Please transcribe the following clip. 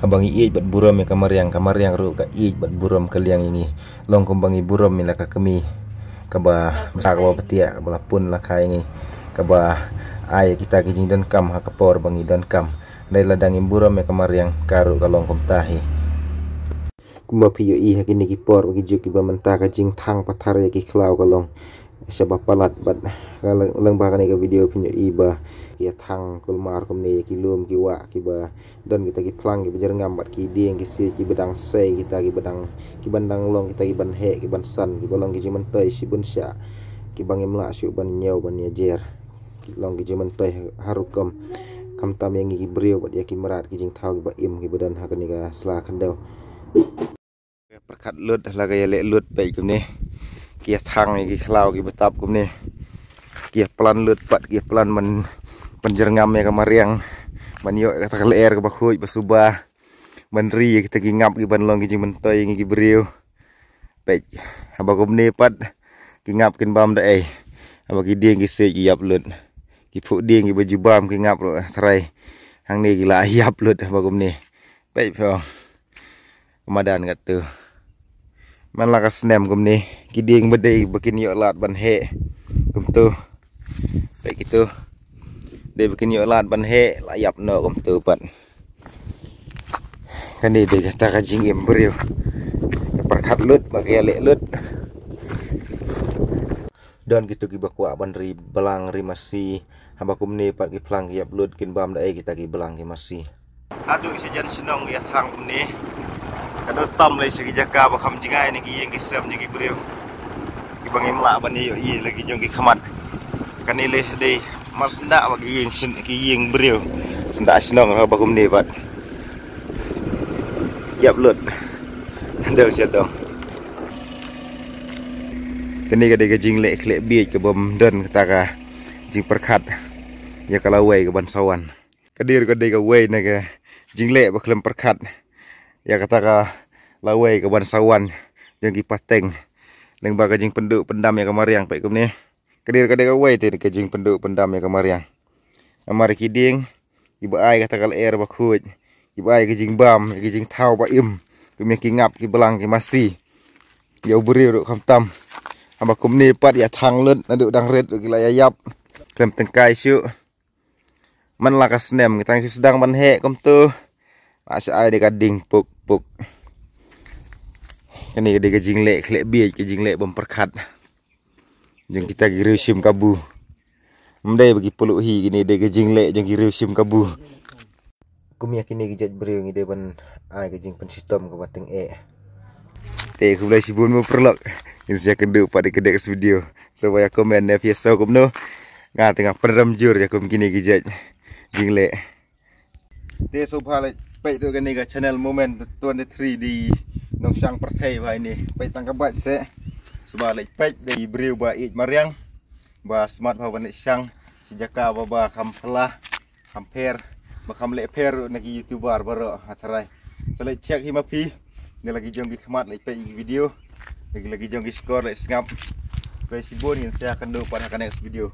Abang iij bat buram ya kamar yang ru ka iij bat buram kaliang ini long kumbangi buram mila ka kami kaba besar kaba petia kaba pun lah kai ini kaba ai kita kijing dan kam ha kapor bangi dan kam dai ladang buram ya kamar yang karu kalong kum tahi kumba piyo i hakini ki por bagi juk kiba mentah ka jing thang pathar ya ki klau kalong sebab palat bat leng ba ka video pinyo iba ya thang kulmar kumne ki lum ki wa ki ba dan kita ki plang ki bejar ngambat ki dieng ki si ki bedang sei kita ki bandang long kita ki ban he ki ban san ki bolong ki jiman tai si bun sya ki bang imla syu ban nyau ban jer ki long ki jiman tai harukum kam tam yang ki brio bat ya ki merat ki jing thau ki ba im ki badan ha ka ni ka sla khandau perkat lut la ka ya le lut pe kumne kia thang ki klau ki betap kumne kia pelan lut pat kia pelan men penjerngam ya kamariang manyo kata keler ke bakhuj basubah menri kita ki ngap ki banlong ki jing mentoy ki beriu pek haba kumne pat ki ngap kin bam da ai haba ki dieng ki se ki yap lut ki phu dieng ki baju bam ki ngap ro sarai hang ni ki la yap lut haba kumne pek pho kemadan kat tu man la ka snem kumne ki dieng bedai bikin yo lat ban he kum tu pek gitu để bikin yo lat ban he la yap no kum tu pat kan ni de kata ka jing em beriu perkat lut bagi le lut dan gitu ki bakwa ban ri belang ri masih haba kumne pat ki plang ki yap lut kin bam dai kita ki belang ki masih aduh sejan senong ya thang kumne kada tam lai segi jaka ba kham jingai ni ki yang ki sem ni ki beriu ki bangim la ban ni yo i lagi jong ki khamat kan ni le dei mas ndak bagi yang sin ki yang beriu sendak senong ha ba kum ni pat yap lut ndeu chadong kini ka de ka jing le khle bi ke bom den ta ka jing perkhat ya kala wei ke ban sawan kadir ka de ka wei na ka jing le ba klem perkhat ya kata ka lawai ke ban sawan yang ki pateng leng ba ka jing penduk pendam ya kamariang pe kum ni kadir ka de ka wei te ka jing penduk pendam ya kamariang amari ki ding ibu ai kata kal air ba khuj ibu ai ki jing bam ki jing thau ba im kum ki ngap ki belang ki masi ya ubri ru kham tam aba kum ni pat ya thang lut aduk dang red ki la yap klem tengkai syu man la ka snem ki tang sedang ban he kum tu asa ai de ka ding puk puk kani de ka jing le khle bi ki jing le bom perkhat jeng kita giru sim kabu mdai bagi pulu hi gini de ka jing le jeng giru sim kabu kum yakini ki jaj breu ngi de ban ai ka jing pen sistem ka bateng e te ku lai sibun mo perlok in sia kendu pada kedek video so ya komen ne fiasa kum no nga tengah perem jur ya kum kini ki jaj jing le te so bhaleไปดูกันนี่กับ channel moment 23 di nong sang perthai vai ni ไป tang ka bat se suba lek pe di briu ba ij mariang ba smart ba ban sang sejaka ba kham phla kham pher ba kham le pher nagi youtuber baro hatharai selek check himapi ni lagi jong ki khmat lek pe video lagi jong ki score lek ngap pe sibun ni saya akan do pada next video